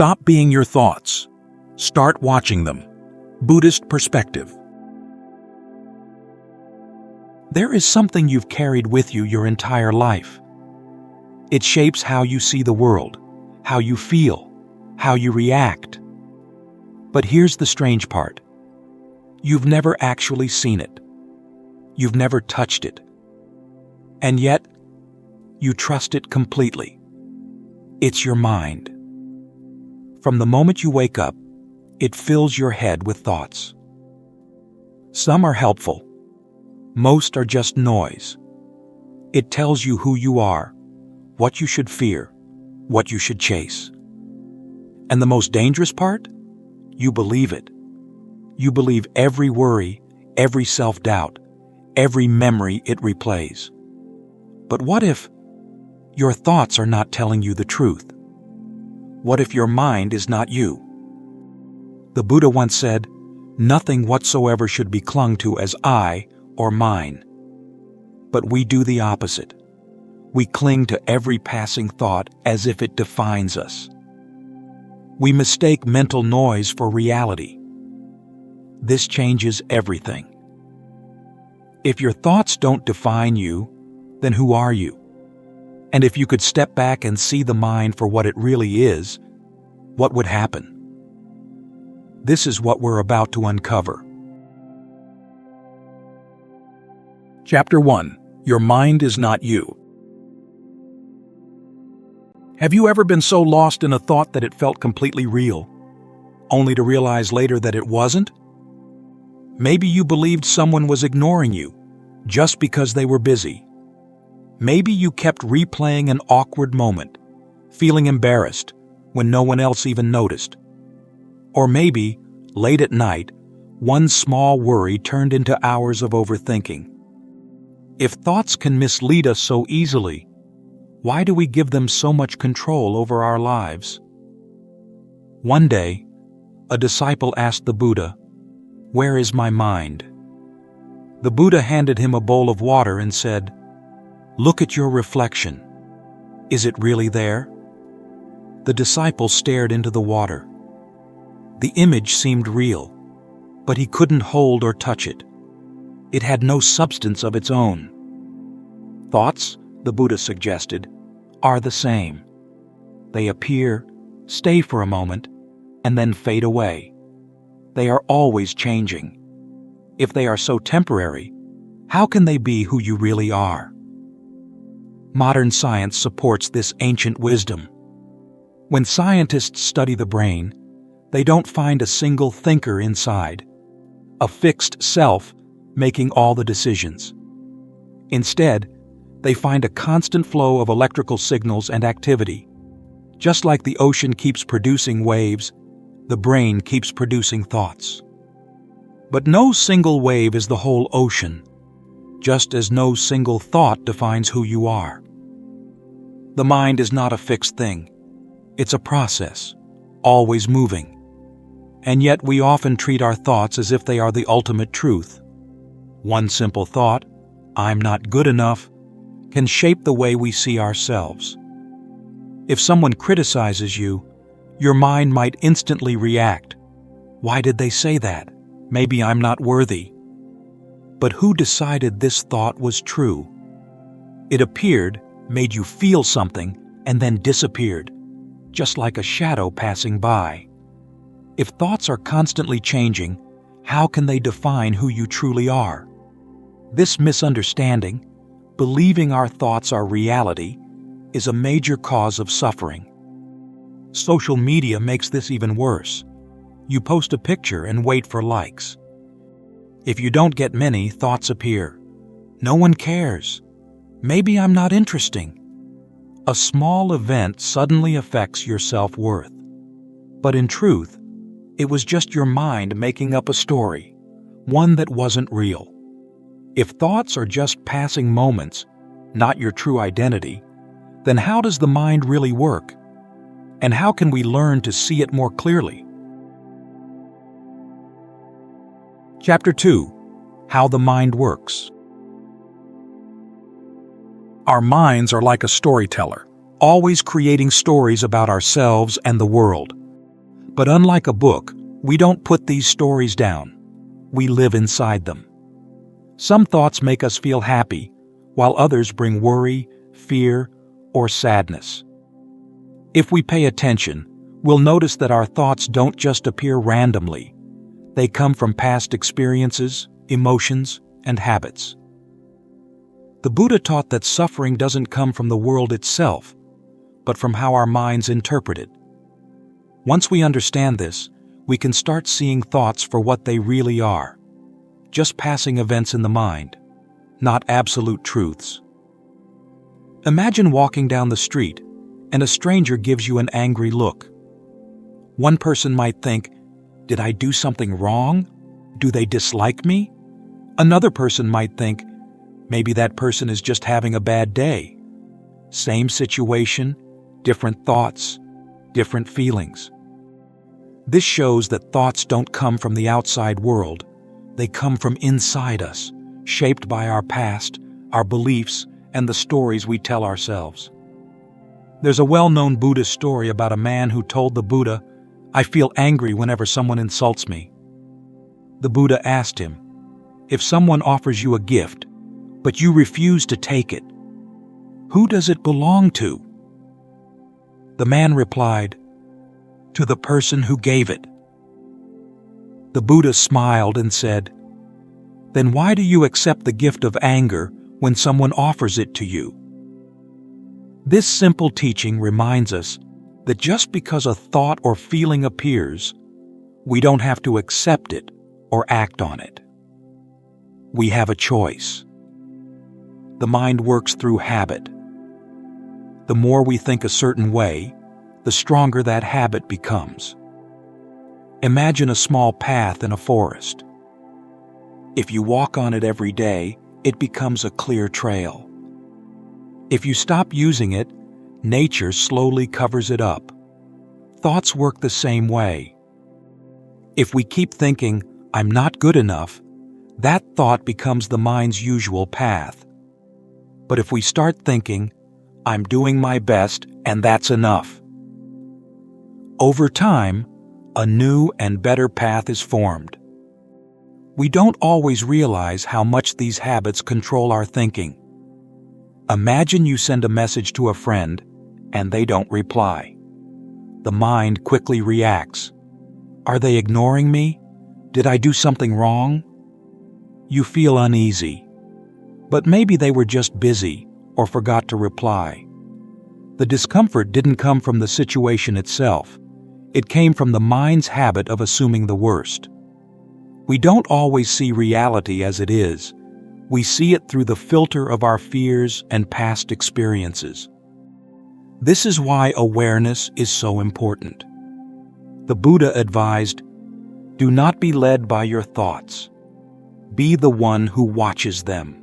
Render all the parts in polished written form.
Stop being your thoughts. Start watching them. Buddhist perspective. There is something you've carried with you your entire life. It shapes how you see the world, how you feel, how you react. But here's the strange part. You've never actually seen it. You've never touched it. And yet, you trust it completely. It's your mind. From the moment you wake up, it fills your head with thoughts. Some are helpful. Most are just noise. It tells you who you are, what you should fear, what you should chase. And the most dangerous part? You believe it. You believe every worry, every self-doubt, every memory it replays. But what if your thoughts are not telling you the truth? What if your mind is not you? The Buddha once said, "Nothing whatsoever should be clung to as I or mine." But we do the opposite. We cling to every passing thought as if it defines us. We mistake mental noise for reality. This changes everything. If your thoughts don't define you, then who are you? And if you could step back and see the mind for what it really is, what would happen? This is what we're about to uncover. Chapter 1. Your mind is not you. Have you ever been so lost in a thought that it felt completely real, only to realize later that it wasn't? Maybe you believed someone was ignoring you just because they were busy. Maybe you kept replaying an awkward moment, feeling embarrassed when no one else even noticed. Or maybe, late at night, one small worry turned into hours of overthinking. If thoughts can mislead us so easily, why do we give them so much control over our lives? One day, a disciple asked the Buddha, "Where is my mind?" The Buddha handed him a bowl of water and said, "Look at your reflection. Is it really there?" The disciple stared into the water. The image seemed real, but he couldn't hold or touch it. It had no substance of its own. Thoughts, the Buddha suggested, are the same. They appear, stay for a moment, and then fade away. They are always changing. If they are so temporary, how can they be who you really are? Modern science supports this ancient wisdom. When scientists study the brain, they don't find a single thinker inside, a fixed self making all the decisions. Instead, they find a constant flow of electrical signals and activity. Just like the ocean keeps producing waves, the brain keeps producing thoughts. But no single wave is the whole ocean, just as no single thought defines who you are. The mind is not a fixed thing. It's a process, always moving. And yet we often treat our thoughts as if they are the ultimate truth. One simple thought, "I'm not good enough," can shape the way we see ourselves. If someone criticizes you, your mind might instantly react. "Why did they say that? Maybe I'm not worthy." But who decided this thought was true? It appeared, made you feel something, and then disappeared, just like a shadow passing by. If thoughts are constantly changing, how can they define who you truly are? This misunderstanding, believing our thoughts are reality, is a major cause of suffering. Social media makes this even worse. You post a picture and wait for likes. If you don't get many, thoughts appear. "No one cares. Maybe I'm not interesting." A small event suddenly affects your self-worth. But in truth, it was just your mind making up a story, one that wasn't real. If thoughts are just passing moments, not your true identity, then how does the mind really work? And how can we learn to see it more clearly? Chapter 2. How the Mind Works. Our minds are like a storyteller, always creating stories about ourselves and the world. But unlike a book, we don't put these stories down. We live inside them. Some thoughts make us feel happy, while others bring worry, fear, or sadness. If we pay attention, we'll notice that our thoughts don't just appear randomly. They come from past experiences, emotions, and habits. The Buddha taught that suffering doesn't come from the world itself, but from how our minds interpret it. Once we understand this, we can start seeing thoughts for what they really are, just passing events in the mind, not absolute truths. Imagine walking down the street and a stranger gives you an angry look. One person might think, "Did I do something wrong? Do they dislike me?" Another person might think, "Maybe that person is just having a bad day." Same situation, different thoughts, different feelings. This shows that thoughts don't come from the outside world. They come from inside us, shaped by our past, our beliefs, and the stories we tell ourselves. There's a well-known Buddhist story about a man who told the Buddha, "I feel angry whenever someone insults me." The Buddha asked him, "If someone offers you a gift, but you refuse to take it, who does it belong to?" The man replied, "To the person who gave it." The Buddha smiled and said, "Then why do you accept the gift of anger when someone offers it to you?" This simple teaching reminds us that just because a thought or feeling appears, we don't have to accept it or act on it. We have a choice. The mind works through habit. The more we think a certain way, the stronger that habit becomes. Imagine a small path in a forest. If you walk on it every day, it becomes a clear trail. If you stop using it, nature slowly covers it up. Thoughts work the same way. If we keep thinking, "I'm not good enough," that thought becomes the mind's usual path. But if we start thinking, "I'm doing my best and that's enough," over time, a new and better path is formed. We don't always realize how much these habits control our thinking. Imagine you send a message to a friend and they don't reply. The mind quickly reacts. Are they ignoring me? Did I do something wrong? You feel uneasy. But maybe they were just busy or forgot to reply. The discomfort didn't come from the situation itself. It came from the mind's habit of assuming the worst. We don't always see reality as it is. We see it through the filter of our fears and past experiences. This is why awareness is so important. The Buddha advised, "Do not be led by your thoughts. Be the one who watches them."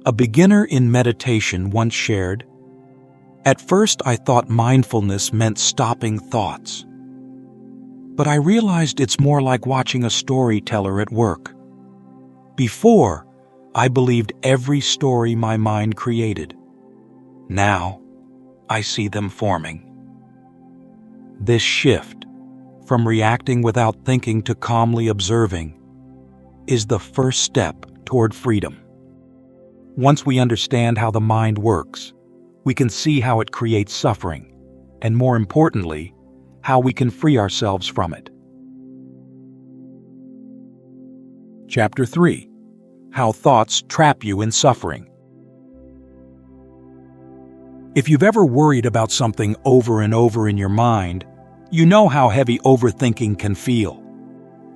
A beginner in meditation once shared, "At first I thought mindfulness meant stopping thoughts. But I realized it's more like watching a storyteller at work. Before, I believed every story my mind created. Now, I see them forming." This shift, from reacting without thinking to calmly observing, is the first step toward freedom. Once we understand how the mind works, we can see how it creates suffering, and more importantly, how we can free ourselves from it. Chapter 3. How Thoughts Trap You in Suffering. If you've ever worried about something over and over in your mind, you know how heavy overthinking can feel.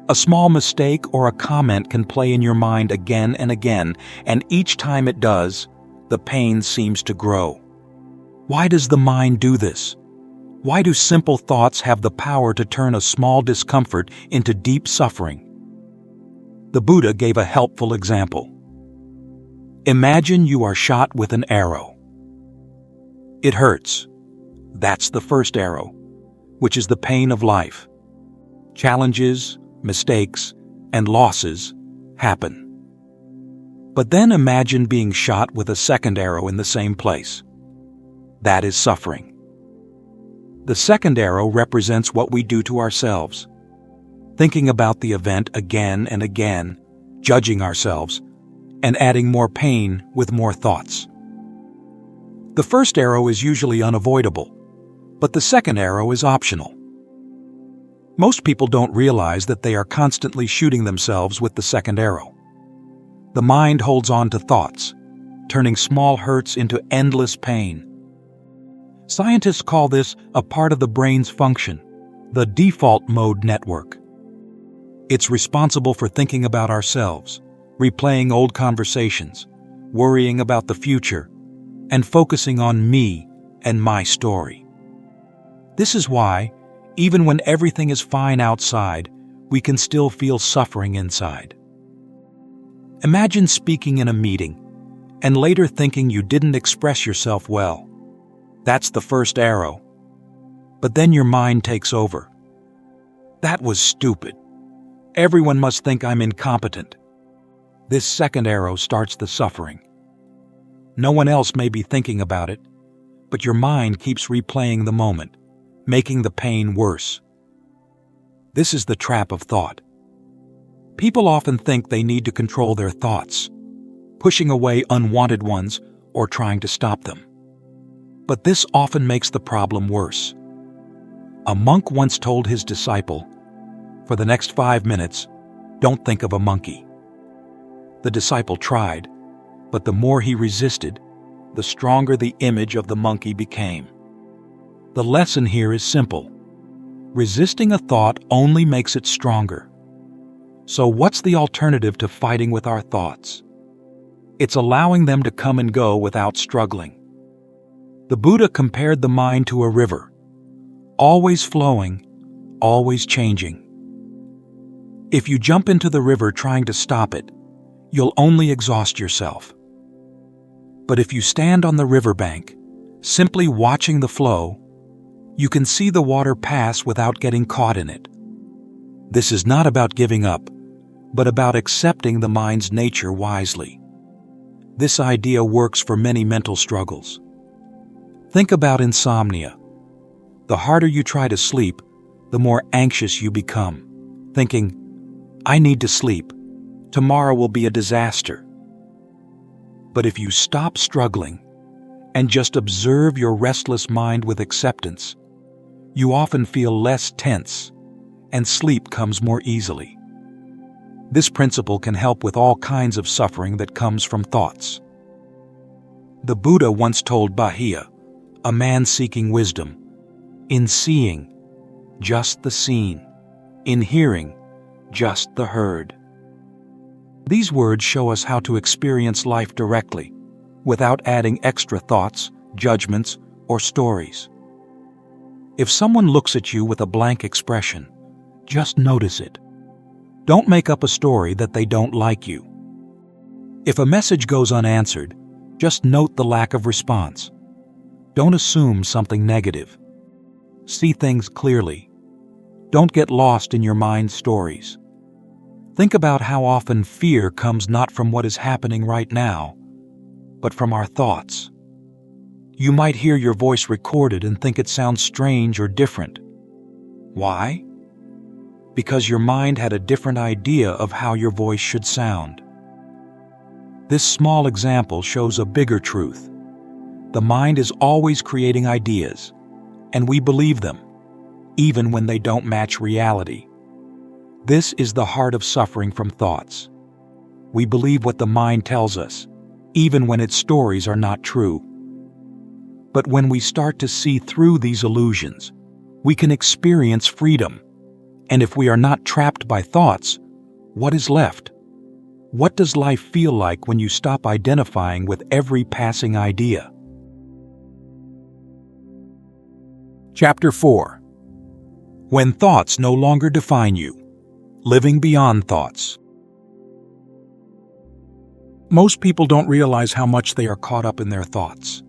A small mistake or a comment can play in your mind again and again, and each time it does, the pain seems to grow. Why does the mind do this? Why do simple thoughts have the power to turn a small discomfort into deep suffering? The Buddha gave a helpful example. Imagine you are shot with an arrow. It hurts. That's the first arrow, which is the pain of life. Challenges, mistakes, and losses happen. But then imagine being shot with a second arrow in the same place. That is suffering. The second arrow represents what we do to ourselves. Thinking about the event again and again, judging ourselves, and adding more pain with more thoughts. The first arrow is usually unavoidable, but the second arrow is optional. Most people don't realize that they are constantly shooting themselves with the second arrow. The mind holds on to thoughts, turning small hurts into endless pain. Scientists call this a part of the brain's function, the default mode network. It's responsible for thinking about ourselves, replaying old conversations, worrying about the future, and focusing on me and my story. This is why, even when everything is fine outside, we can still feel suffering inside. Imagine speaking in a meeting and later thinking you didn't express yourself well. That's the first arrow. But then your mind takes over. That was stupid. Everyone must think I'm incompetent. This second arrow starts the suffering. No one else may be thinking about it, but your mind keeps replaying the moment, making the pain worse. This is the trap of thought. People often think they need to control their thoughts, pushing away unwanted ones or trying to stop them. But this often makes the problem worse. A monk once told his disciple, "For the next 5 minutes, don't think of a monkey." The disciple tried, but the more he resisted, the stronger the image of the monkey became. The lesson here is simple. Resisting a thought only makes it stronger. So what's the alternative to fighting with our thoughts? It's allowing them to come and go without struggling. The Buddha compared the mind to a river, always flowing, always changing. If you jump into the river trying to stop it, you'll only exhaust yourself. But if you stand on the riverbank, simply watching the flow, you can see the water pass without getting caught in it. This is not about giving up, but about accepting the mind's nature wisely. This idea works for many mental struggles. Think about insomnia. The harder you try to sleep, the more anxious you become, thinking, "I need to sleep. Tomorrow will be a disaster." But if you stop struggling and just observe your restless mind with acceptance, you often feel less tense and sleep comes more easily. This principle can help with all kinds of suffering that comes from thoughts. The Buddha once told 𝐏𝐻, a man seeking wisdom, "In seeing, just the seen. In hearing, just the heard." These words show us how to experience life directly, without adding extra thoughts, judgments, or stories. If someone looks at you with a blank expression, just notice it. Don't make up a story that they don't like you. If a message goes unanswered, just note the lack of response. Don't assume something negative. See things clearly. Don't get lost in your mind's stories. Think about how often fear comes not from what is happening right now, but from our thoughts. You might hear your voice recorded and think it sounds strange or different. Why? Because your mind had a different idea of how your voice should sound. This small example shows a bigger truth. The mind is always creating ideas, and we believe them, even when they don't match reality. This is the heart of suffering from thoughts. We believe what the mind tells us, even when its stories are not true. But when we start to see through these illusions, we can experience freedom. And if we are not trapped by thoughts, what is left? What does life feel like when you stop identifying with every passing idea? Chapter 4. When thoughts no longer define you. Living beyond thoughts. Most people don't realize how much they are caught up in their thoughts.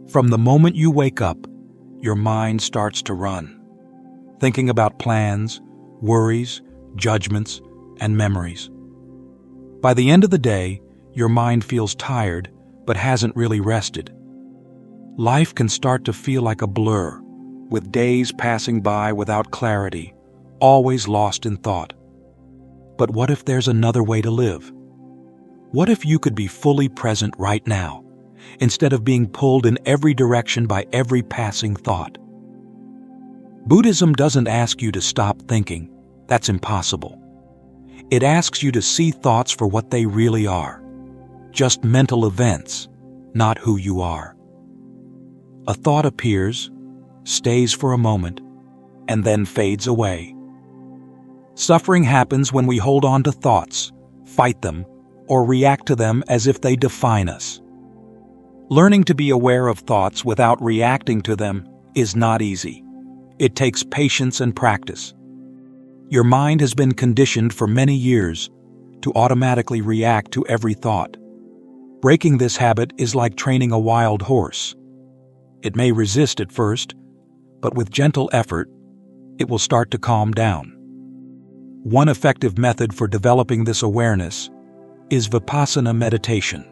From the moment you wake up, your mind starts to run, thinking about plans, worries, judgments, and memories. By the end of the day, your mind feels tired but hasn't really rested. Life can start to feel like a blur, with days passing by without clarity, always lost in thought. But what if there's another way to live? What if you could be fully present right now, instead of being pulled in every direction by every passing thought? Buddhism doesn't ask you to stop thinking. That's impossible. It asks you to see thoughts for what they really are. Just mental events, not who you are. A thought appears, stays for a moment, and then fades away. Suffering happens when we hold on to thoughts, fight them, or react to them as if they define us. Learning to be aware of thoughts without reacting to them is not easy. It takes patience and practice. Your mind has been conditioned for many years to automatically react to every thought. Breaking this habit is like training a wild horse. It may resist at first, but with gentle effort, it will start to calm down. One effective method for developing this awareness is Vipassana meditation.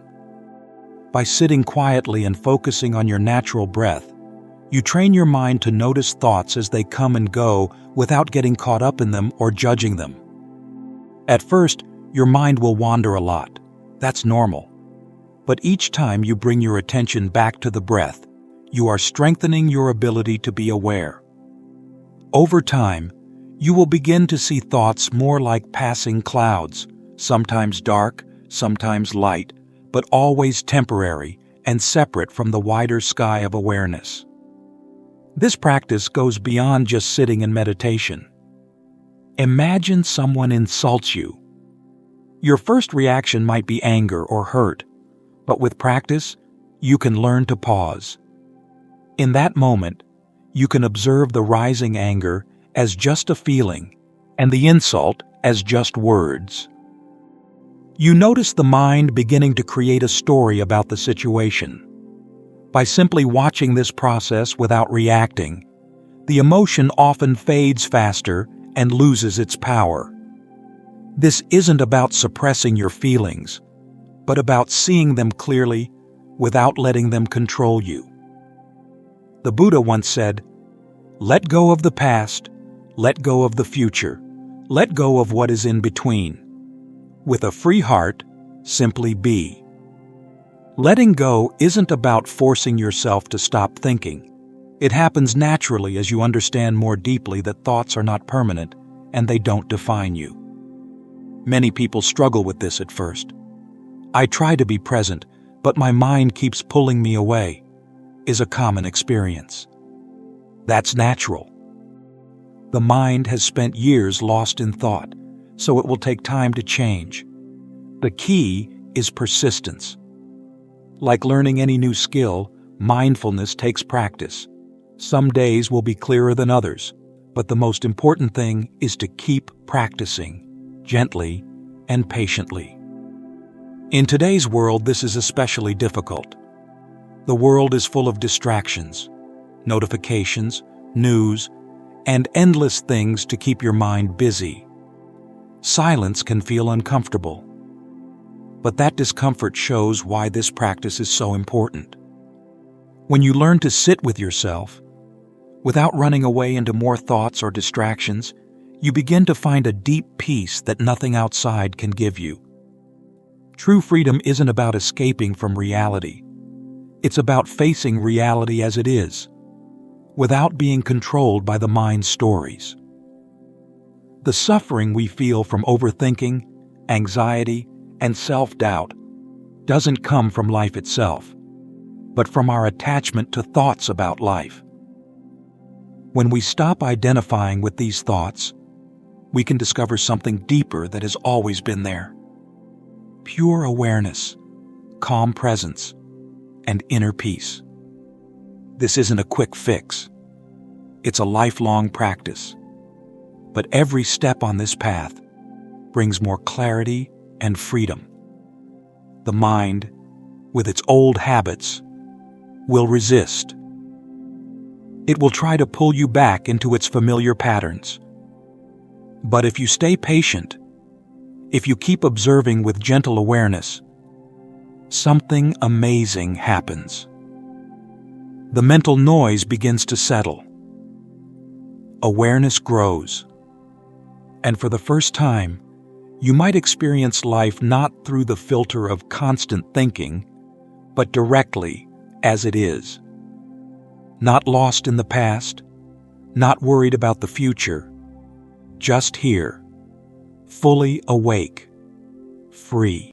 By sitting quietly and focusing on your natural breath, you train your mind to notice thoughts as they come and go without getting caught up in them or judging them. At first, your mind will wander a lot. That's normal. But each time you bring your attention back to the breath, you are strengthening your ability to be aware. Over time, you will begin to see thoughts more like passing clouds, sometimes dark, sometimes light, but always temporary and separate from the wider sky of awareness. This practice goes beyond just sitting in meditation. Imagine someone insults you. Your first reaction might be anger or hurt, but with practice, you can learn to pause. In that moment, you can observe the rising anger as just a feeling and the insult as just words. You notice the mind beginning to create a story about the situation. By simply watching this process without reacting, the emotion often fades faster and loses its power. This isn't about suppressing your feelings, but about seeing them clearly without letting them control you. The Buddha once said, "Let go of the past, let go of the future, let go of what is in between. With a free heart, simply be." Letting go isn't about forcing yourself to stop thinking. It happens naturally as you understand more deeply that thoughts are not permanent and they don't define you. Many people struggle with this at first. "I try to be present, but my mind keeps pulling me away," is a common experience. That's natural. The mind has spent years lost in thought, so it will take time to change. The key is persistence. Like learning any new skill, mindfulness takes practice. Some days will be clearer than others, but the most important thing is to keep practicing, gently and patiently. In today's world, this is especially difficult. The world is full of distractions, notifications, news, and endless things to keep your mind busy. Silence can feel uncomfortable. But that discomfort shows why this practice is so important. When you learn to sit with yourself, without running away into more thoughts or distractions, you begin to find a deep peace that nothing outside can give you. True freedom isn't about escaping from reality. It's about facing reality as it is, without being controlled by the mind's stories. The suffering we feel from overthinking, anxiety, and self-doubt doesn't come from life itself, but from our attachment to thoughts about life. When we stop identifying with these thoughts, we can discover something deeper that has always been there. Pure awareness, calm presence, and inner peace. This isn't a quick fix. It's a lifelong practice. But every step on this path brings more clarity and freedom. The mind, with its old habits, will resist. It will try to pull you back into its familiar patterns. But if you stay patient, if you keep observing with gentle awareness, something amazing happens. The mental noise begins to settle. awareness grows. And for the first time, you might experience life not through the filter of constant thinking, but directly as it is. Not lost in the past, not worried about the future, just here, fully awake, free.